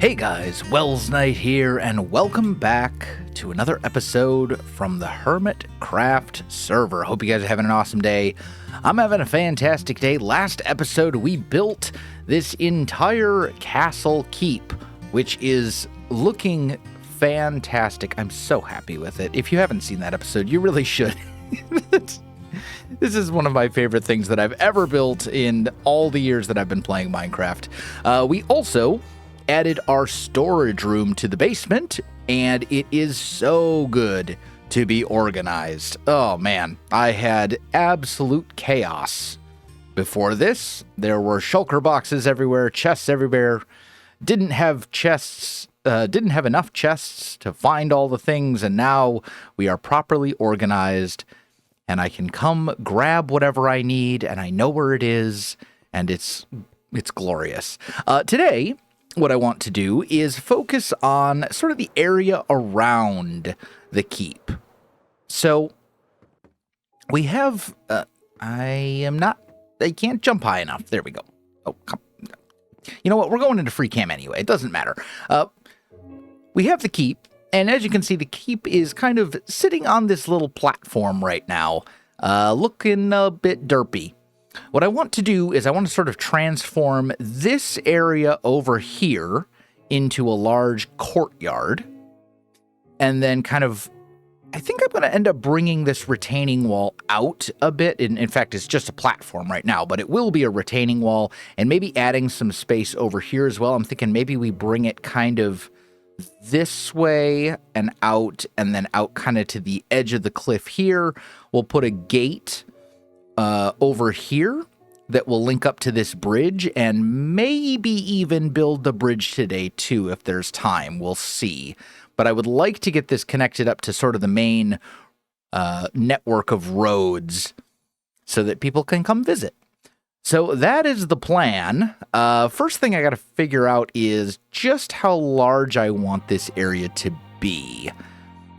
Hey guys, Welsknight here, and welcome back to another episode from the Hermitcraft server. Hope you guys are having an awesome day. I'm having a fantastic day. Last episode, we built this entire castle keep, which is looking fantastic. I'm so happy with it. If you haven't seen that episode, you really should. This is one of my favorite things that I've ever built in all the years that I've been playing Minecraft. We also added our storage room to the basement, and it is so good to be organized. Oh man, I had absolute chaos before this. There were shulker boxes everywhere, chests everywhere. Didn't have enough chests to find all the things, and now we are properly organized, and I can come grab whatever I need, and I know where it is, and it's glorious. Today, what I want to do is focus on sort of the area around the keep. So we have, I can't jump high enough. There we go. Oh, come. You know what? We're going into free cam anyway. It doesn't matter. We have the keep, and as you can see, the keep is kind of sitting on this little platform right now, looking a bit derpy. What I want to do is I want to sort of transform this area over here into a large courtyard. And then kind of, I think I'm going to end up bringing this retaining wall out a bit. In fact, it's just a platform right now, but it will be a retaining wall, and maybe adding some space over here as well. I'm thinking maybe we bring it kind of this way and then out kind of to the edge of the cliff here. We'll put a gate over here that will link up to this bridge, and maybe even build the bridge today too if there's time. We'll see. But I would like to get this connected up to sort of the main network of roads so that people can come visit. So that is the plan. First thing I got to figure out is just how large I want this area to be.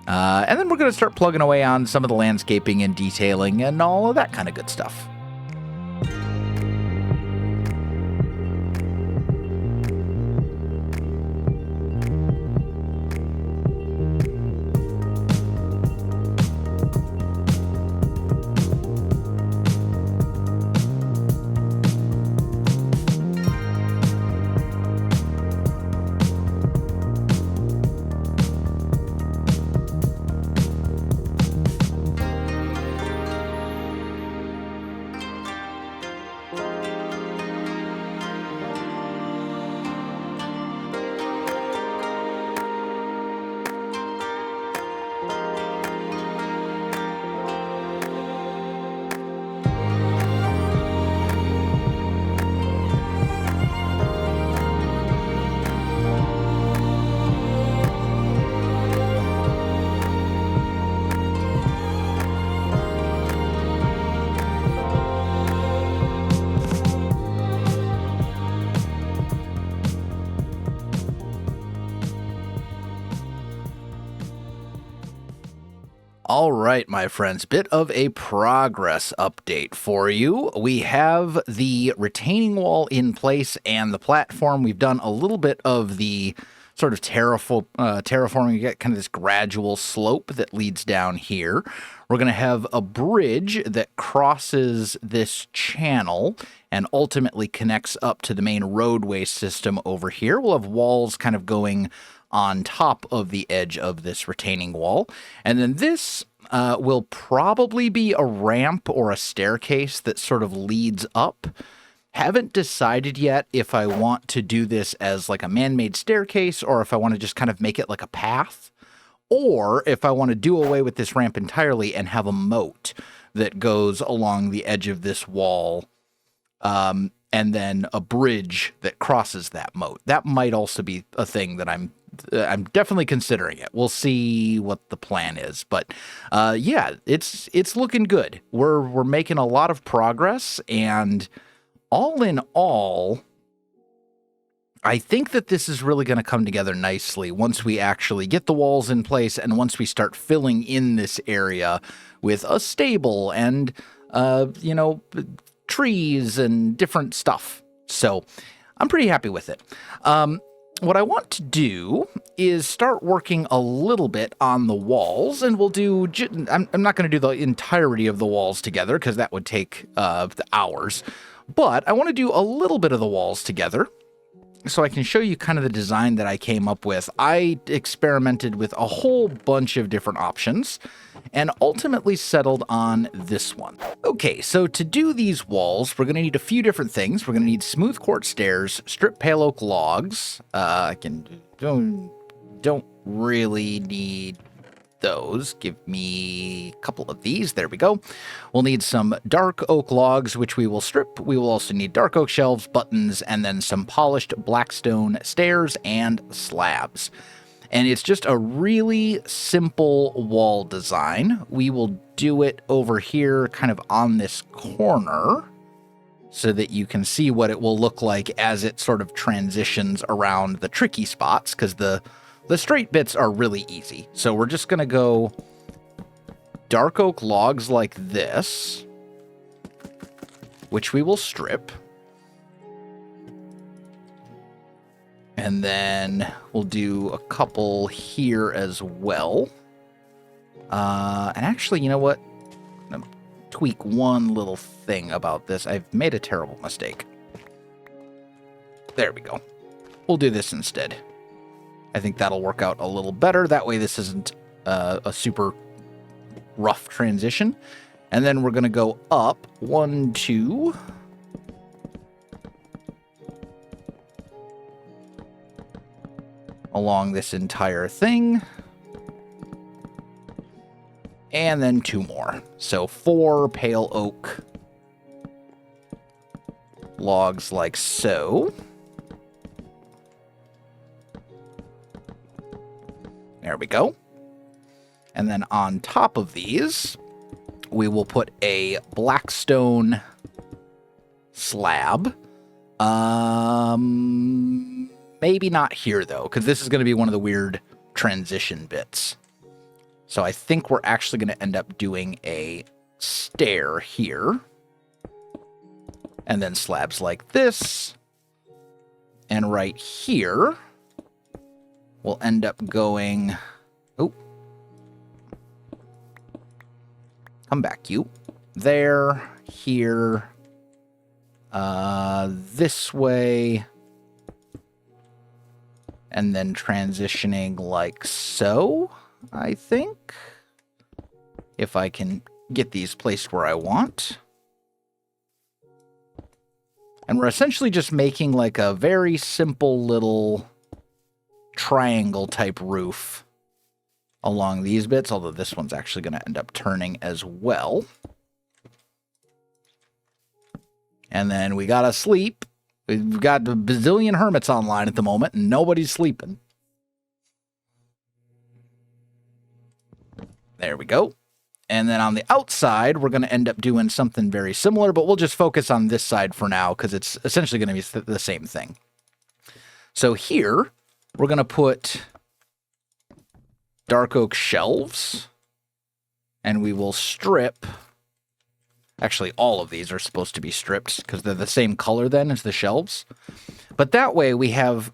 And then we're going to start plugging away on some of the landscaping and detailing and all of that kind of good stuff. All right, my friends, bit of a progress update for you. We have the retaining wall in place and the platform. We've done a little bit of the sort of terraforming. You get kind of this gradual slope that leads down here. We're going to have a bridge that crosses this channel and ultimately connects up to the main roadway system over here. We'll have walls kind of going on top of the edge of this retaining wall. And then this will probably be a ramp or a staircase that sort of leads up. Haven't decided yet if I want to do this as like a man-made staircase or if I want to just kind of make it like a path, or if I want to do away with this ramp entirely and have a moat that goes along the edge of this wall, and then a bridge that crosses that moat. That might also be a thing that I'm definitely considering it. We'll see what the plan is, but yeah, it's looking good. We're making a lot of progress, and all in all, I think that this is really going to come together nicely once we actually get the walls in place and once we start filling in this area with a stable and trees and different stuff. So I'm pretty happy with it. what I want to do is start working a little bit on the walls, and we'll do, I'm not going to do the entirety of the walls together because that would take the hours, but I want to do a little bit of the walls together so I can show you kind of the design that I came up with. I experimented with a whole bunch of different options and ultimately settled on this one. Okay, so to do these walls, we're going to need a few different things. We're going to need smooth quartz stairs, strip pale oak logs. Don't really need those. Give me a couple of these. There we go. We'll need some dark oak logs, which we will strip. We will also need dark oak shelves, buttons, and then some polished blackstone stairs and slabs. And it's just a really simple wall design. We will do it over here kind of on this corner so that you can see what it will look like as it sort of transitions around the tricky spots, because the straight bits are really easy. So we're just going to go dark oak logs like this, which we will strip. And then we'll do a couple here as well. And actually, you know what? I'm going to tweak one little thing about this. I've made a terrible mistake. There we go. We'll do this instead. I think that'll work out a little better. That way this isn't a super rough transition. And then we're going to go up 1, 2... along this entire thing. And then 2 more. So 4 pale oak logs like so. There we go. And then on top of these, we will put a blackstone slab. Maybe not here, though, because this is going to be one of the weird transition bits. So I think we're actually going to end up doing a stair here. And then slabs like this. And right here, we'll end up going... Oh. Come back, you. There, here, this way... and then transitioning like so, I think. If I can get these placed where I want. And we're essentially just making like a very simple little triangle type roof along these bits, although this one's actually going to end up turning as well. And then we gotta sleep. We've got a bazillion hermits online at the moment, and nobody's sleeping. There we go. And then on the outside, we're going to end up doing something very similar, but we'll just focus on this side for now, because it's essentially going to be the same thing. So here, we're going to put dark oak shelves, and we will strip... Actually, all of these are supposed to be stripped because they're the same color then as the shelves. But that way we have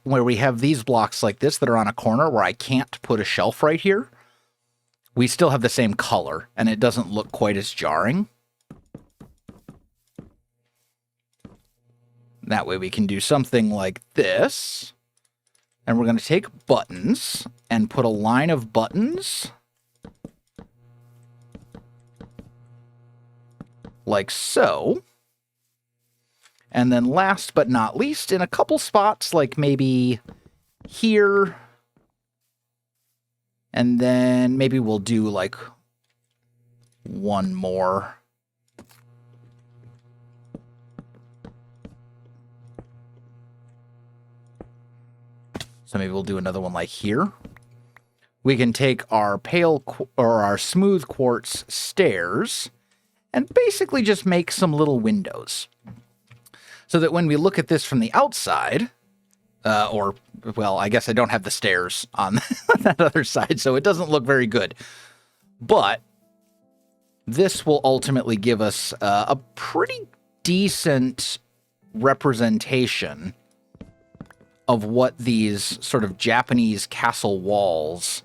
these blocks like this that are on a corner where I can't put a shelf right here. We still have the same color and it doesn't look quite as jarring. That way we can do something like this. And we're going to take buttons and put a line of buttons like so. And then last but not least, in a couple spots, like maybe here, and then maybe we'll do like one more. So maybe we'll do another one like here. We can take our our smooth quartz stairs and basically just make some little windows. So that when we look at this from the outside, well, I guess I don't have the stairs on that other side, so it doesn't look very good. But this will ultimately give us a pretty decent representation of what these sort of Japanese castle walls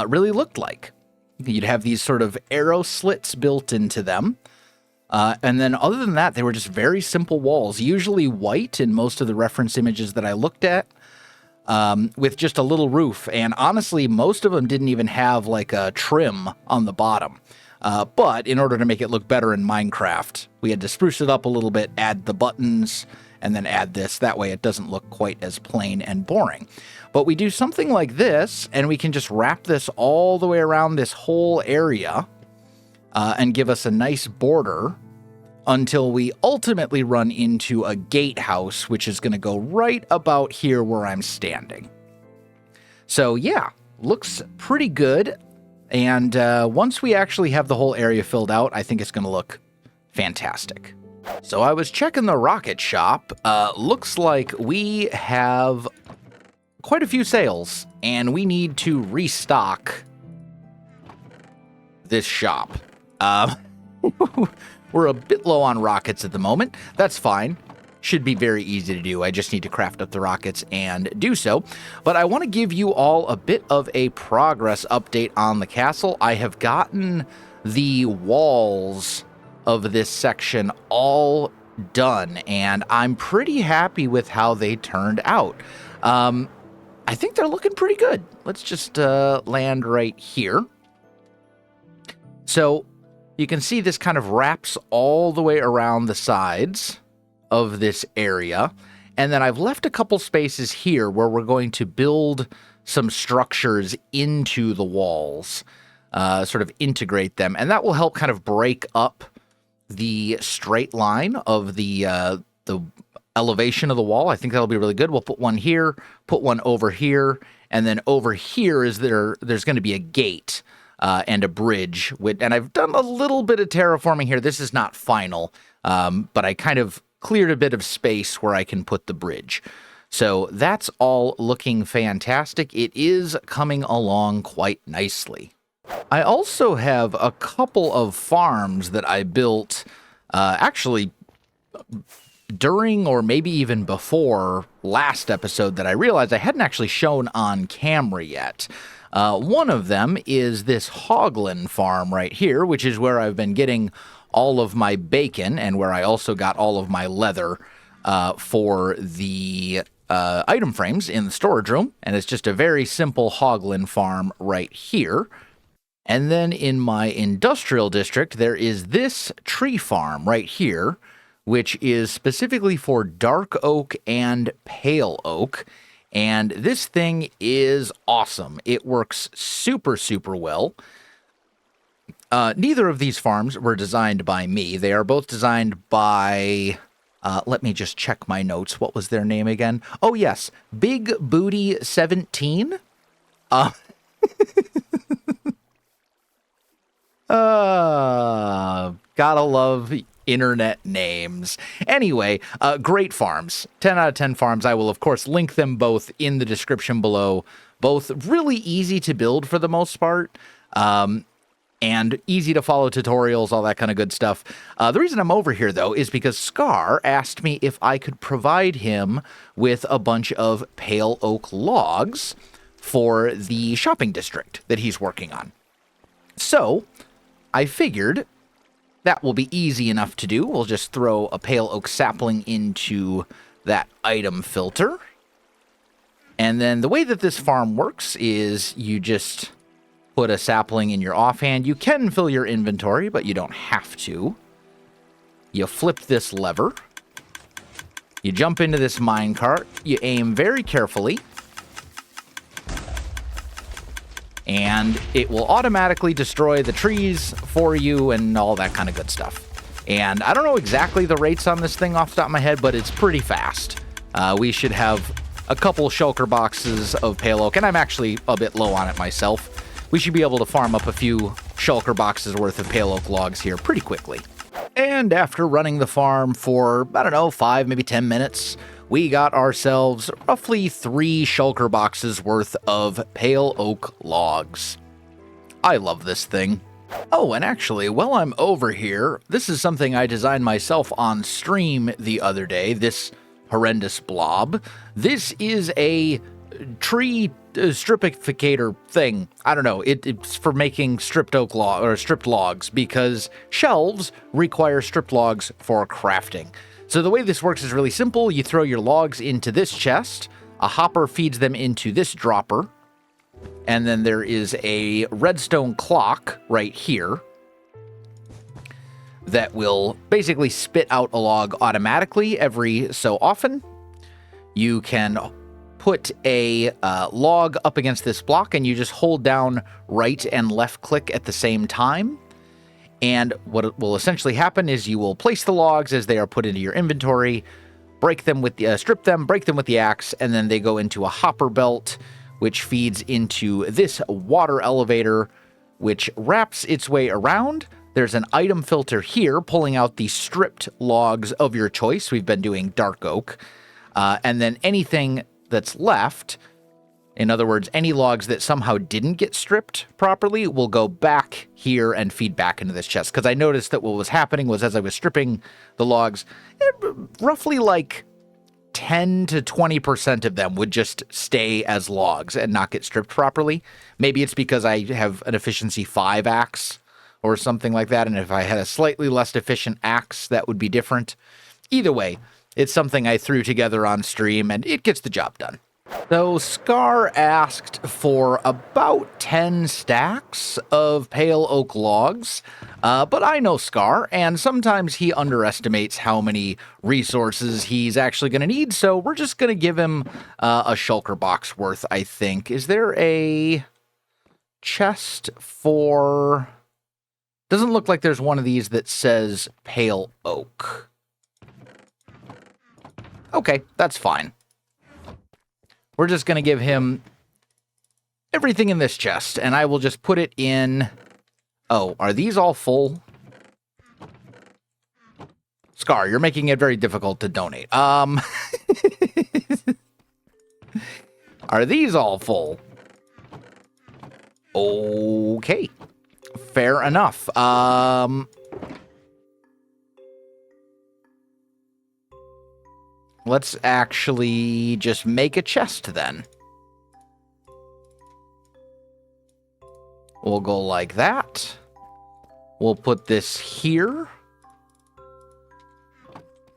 really looked like. You'd have these sort of arrow slits built into them. And then other than that, they were just very simple walls, usually white in most of the reference images that I looked at, with just a little roof. And honestly, most of them didn't even have like a trim on the bottom. But in order to make it look better in Minecraft, we had to spruce it up a little bit, add the buttons, and then add this. That way it doesn't look quite as plain and boring. But we do something like this, and we can just wrap this all the way around this whole area and give us a nice border until we ultimately run into a gatehouse, which is going to go right about here where I'm standing. So yeah, looks pretty good. And once we actually have the whole area filled out, I think it's going to look fantastic. So I was checking the rocket shop. Looks like we have quite a few sales, and we need to restock this shop. We're a bit low on rockets at the moment. That's fine. Should be very easy to do. I just need to craft up the rockets and do so. But I want to give you all a bit of a progress update on the castle. I have gotten the walls of this section all done, and I'm pretty happy with how they turned out. I think they're looking pretty good. Let's just land right here. So you can see this kind of wraps all the way around the sides of this area. And then I've left a couple spaces here where we're going to build some structures into the walls, sort of integrate them. And that will help kind of break up the straight line of the elevation of the wall. I think that'll be really good. We'll put one here, put one over here, and then over here is there's going to be a gate and a bridge. And I've done a little bit of terraforming here. This is not final, but I kind of cleared a bit of space where I can put the bridge. So that's all looking fantastic. It is coming along quite nicely. I also have a couple of farms that I built actually during or maybe even before last episode that I realized I hadn't actually shown on camera yet. One of them is this Hoglin Farm right here, which is where I've been getting all of my bacon and where I also got all of my leather for the item frames in the storage room. And it's just a very simple Hoglin Farm right here. And then in my industrial district, there is this tree farm right here, which is specifically for dark oak and pale oak. And this thing is awesome. It works super, super well. Neither of these farms were designed by me. They are both designed by, let me just check my notes. What was their name again? Oh, yes. Big Booty 17. Gotta love internet names. Anyway, great farms. 10 out of 10 farms. I will, of course, link them both in the description below. Both really easy to build for the most part, and easy to follow tutorials, all that kind of good stuff. The reason I'm over here, though, is because Scar asked me if I could provide him with a bunch of pale oak logs for the shopping district that he's working on. So I figured that will be easy enough to do. We'll just throw a pale oak sapling into that item filter. And then the way that this farm works is you just put a sapling in your offhand. You can fill your inventory, but you don't have to. You flip this lever. You jump into this minecart. You aim very carefully. And it will automatically destroy the trees for you and all that kind of good stuff. And I don't know exactly the rates on this thing off the top of my head, but it's pretty fast. We should have a couple shulker boxes of pale oak, and I'm actually a bit low on it myself. We should be able to farm up a few shulker boxes worth of pale oak logs here pretty quickly. And after running the farm for, I don't know, 5, maybe 10 minutes, we got ourselves roughly 3 shulker boxes worth of pale oak logs. I love this thing. Oh, and actually, while I'm over here, this is something I designed myself on stream the other day. This horrendous blob. This is a tree stripificator thing. I don't know. It's for making stripped oak log or stripped logs, because shelves require stripped logs for crafting. So the way this works is really simple. You throw your logs into this chest, a hopper feeds them into this dropper, and then there is a redstone clock right here that will basically spit out a log automatically every so often. You can put a log up against this block, and you just hold down right and left click at the same time. And what will essentially happen is you will place the logs as they are put into your inventory, break them with the strip them, break them with the axe, and then they go into a hopper belt, which feeds into this water elevator, which wraps its way around. There's an item filter here pulling out the stripped logs of your choice. We've been doing dark oak. And then anything that's left, in other words, any logs that somehow didn't get stripped properly, will go back here and feed back into this chest. Because I noticed that what was happening was, as I was stripping the logs, roughly like 10 to 20% of them would just stay as logs and not get stripped properly. Maybe it's because I have an efficiency 5 axe or something like that, and if I had a slightly less efficient axe, that would be different. Either way, it's something I threw together on stream, and it gets the job done. So Scar asked for about 10 stacks of pale oak logs, but I know Scar, and sometimes he underestimates how many resources he's actually going to need, so we're just going to give him a shulker box worth, I think. Is there a chest for... Doesn't look like there's one of these that says pale oak. Okay, that's fine. We're just going to give him everything in this chest, and I will just put it in... Oh, are these all full? Scar, you're making it very difficult to donate. Are these all full? Okay. Fair enough. Let's actually just make a chest then. We'll go like that. We'll put this here.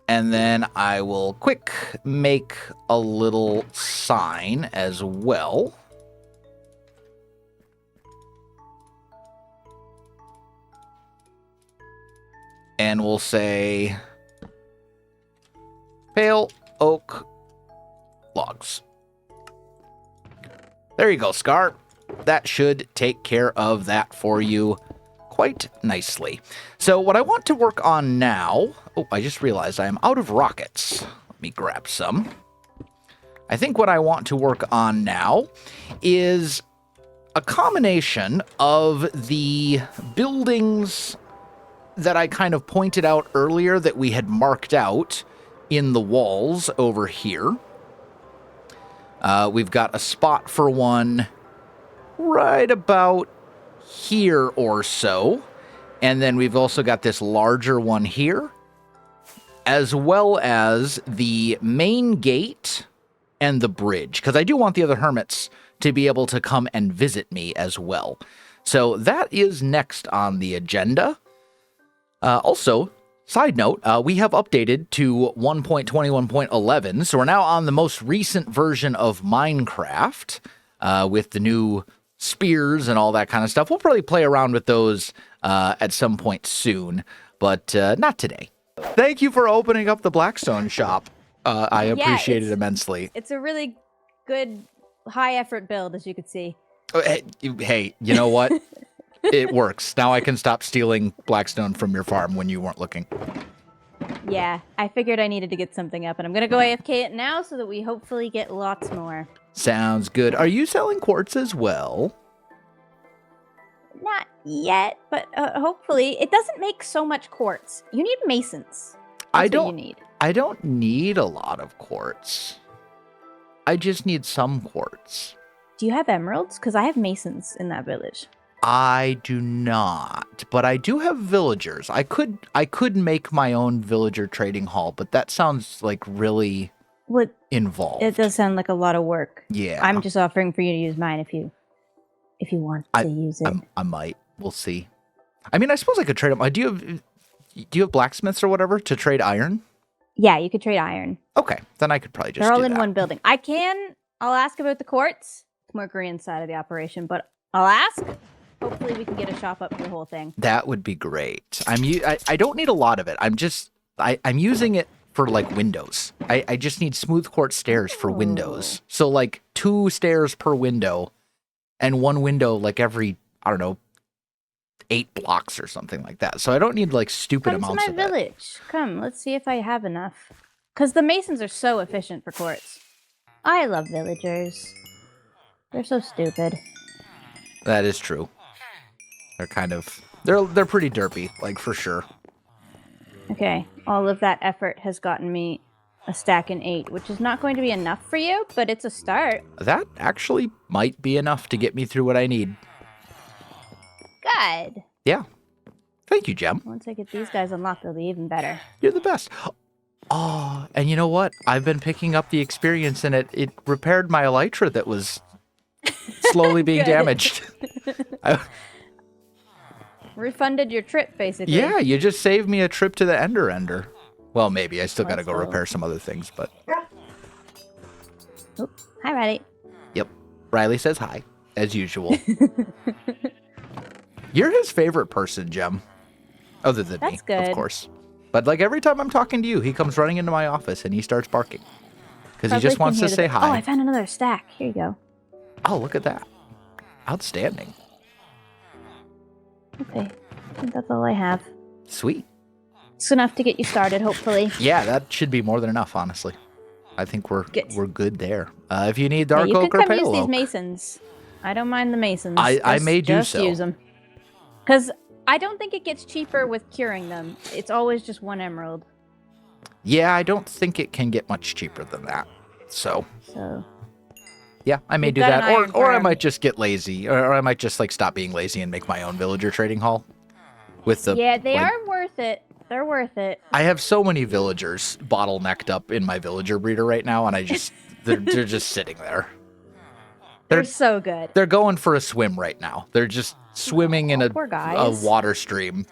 And then I will quick make a little sign as well. And we'll say pale oak logs. There you go, Scar. That should take care of that for you quite nicely. So what I want to work on now... Oh, I just realized I am out of rockets. Let me grab some. I think what I want to work on now is a combination of the buildings that I kind of pointed out earlier that we had marked out in the walls over here. We've got a spot for one right about here or so. And then we've also got this larger one here, as well as the main gate and the bridge, because I do want the other hermits to be able to come and visit me as well. So that is next on the agenda. Also, side note, we have updated to 1.21.11, so we're now on the most recent version of Minecraft with the new spears and all that kind of stuff. We'll probably play around with those at some point soon, but not today. Thank you for opening up the Blackstone shop. I appreciate it immensely. It's a really good, high-effort build, as you could see. Hey, you know what? It works. Now I can stop stealing Blackstone from your farm when you weren't looking. Yeah, I figured I needed to get something up, and I'm going to go AFK it now so that we hopefully get lots more. Sounds good. Are you selling quartz as well? Not yet, but hopefully. It doesn't make so much quartz. You need masons. I What you need. don't need a lot of quartz. I just need some quartz. Do you have emeralds? Because I have masons in that village. I do not, but I do have villagers. I could make my own villager trading hall, but that sounds like really involved. It does sound like a lot of work. Yeah. I'm just offering for you to use mine if you want to use it. I might. We'll see. I mean, I suppose I could trade them. Do you have blacksmiths or whatever to trade iron? Yeah, you could trade iron. Okay, then I could probably just They're all do in that. one building. I'll ask about the quartz. It's more Korean side of the operation, but I'll ask. Hopefully we can get a shop up for the whole thing. That would be great. I don't need a lot of it. I'm using it for like windows. I just need smooth quartz stairs for windows. So like 2 stairs per window and 1 window like every, I don't know, 8 blocks or something like that. So I don't need like stupid amounts of it. Come to my village. Come, let's see if I have enough. Because the masons are so efficient for quartz. I love villagers. They're so stupid. That is true. They're pretty derpy, like for sure. Okay, all of that effort has gotten me a stack in 8, which is not going to be enough for you, but it's a start. That actually might be enough to get me through what I need. Good. Yeah. Thank you, Gem. Once I get these guys unlocked, they'll be even better. You're the best. Oh, and you know what? I've been picking up the experience, and it repaired my elytra that was slowly being damaged. Refunded your trip, basically. Yeah, you just saved me a trip to the Ender. Well, maybe. I still got to go repair some other things, but... Oh, hi, Riley. Yep. Riley says hi, as usual. You're his favorite person, Gem. Other than me, good. Of course. But like every time I'm talking to you, he comes running into my office and he starts barking. Because he just wants to say hi. Oh, I found another stack. Here you go. Oh, look at that. Outstanding. Okay. I think that's all I have. Sweet. It's enough to get you started, hopefully. Yeah, that should be more than enough, honestly. I think we're good there. If you need Yeah, dark you oak can or come pale use these oak. masons. I don't mind the masons. I may do just so. Use them. Because I don't think it gets cheaper with curing them. It's always just 1 emerald. Yeah, I don't think it can get much cheaper than that. So yeah, I may do that. Or I might just get lazy. Or I might just like stop being lazy and make my own villager trading hall. Yeah, they are worth it. They're worth it. I have so many villagers bottlenecked up in my villager breeder right now, and they're just sitting there. They're so good. They're going for a swim right now. They're just swimming in a water stream.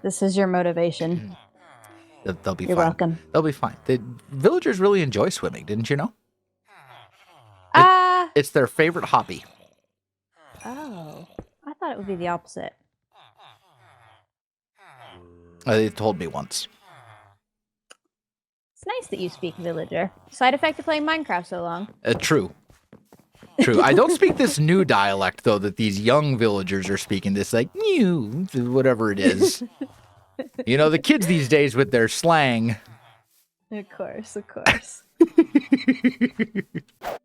This is your motivation. They'll be fine. You're welcome. They'll be fine. The villagers really enjoy swimming, didn't you know? It's their favorite hobby. Oh. I thought it would be the opposite. They told me once. It's nice that you speak villager. Side effect of playing Minecraft so long. True. I don't speak this new dialect, though, that these young villagers are speaking. This, like, new, whatever it is. You know, the kids these days with their slang. Of course.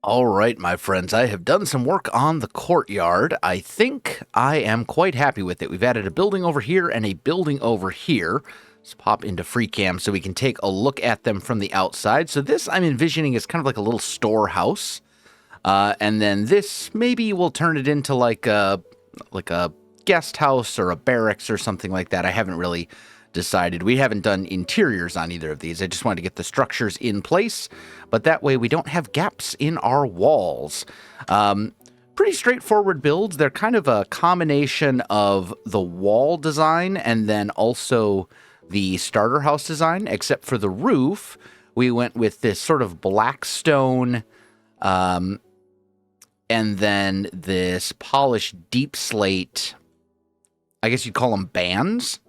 All right, my friends, I have done some work on the courtyard. I think I am quite happy with it. We've added a building over here and a building over here. Let's pop into free cam so we can take a look at them from the outside. So this I'm envisioning is kind of like a little storehouse. And then this, maybe we'll turn it into like a guest house or a barracks or something like that. I haven't really decided. We haven't done interiors on either of these. I just wanted to get the structures in place, but that way we don't have gaps in our walls. Pretty straightforward builds. They're kind of a combination of the wall design and then also the starter house design, except for the roof. We went with this sort of black stone, and then this polished deep slate, I guess you'd call them bands,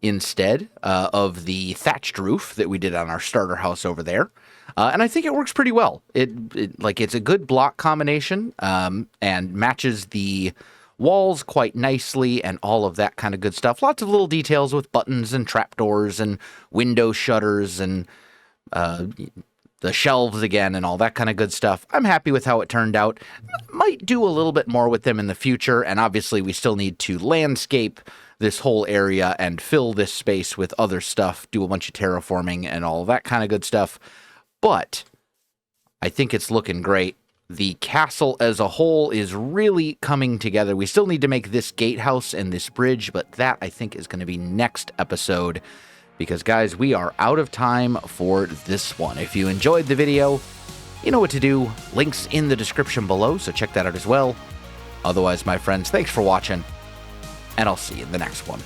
instead of the thatched roof that we did on our starter house over there. And I think it works pretty well. It's a good block combination, and matches the walls quite nicely and all of that kind of good stuff. Lots of little details with buttons and trapdoors and window shutters and the shelves again and all that kind of good stuff. I'm happy with how it turned out. Might do a little bit more with them in the future, and obviously we still need to landscape this whole area and fill this space with other stuff, do a bunch of terraforming and all that kind of good stuff. But I think it's looking great. The castle as a whole is really coming together. We still need to make this gatehouse and this bridge, but that I think is going to be next episode. because, guys, we are out of time for this one. If you enjoyed the video, you know what to do. Links in the description below, so check that out as well. Otherwise, my friends, thanks for watching, and I'll see you in the next one.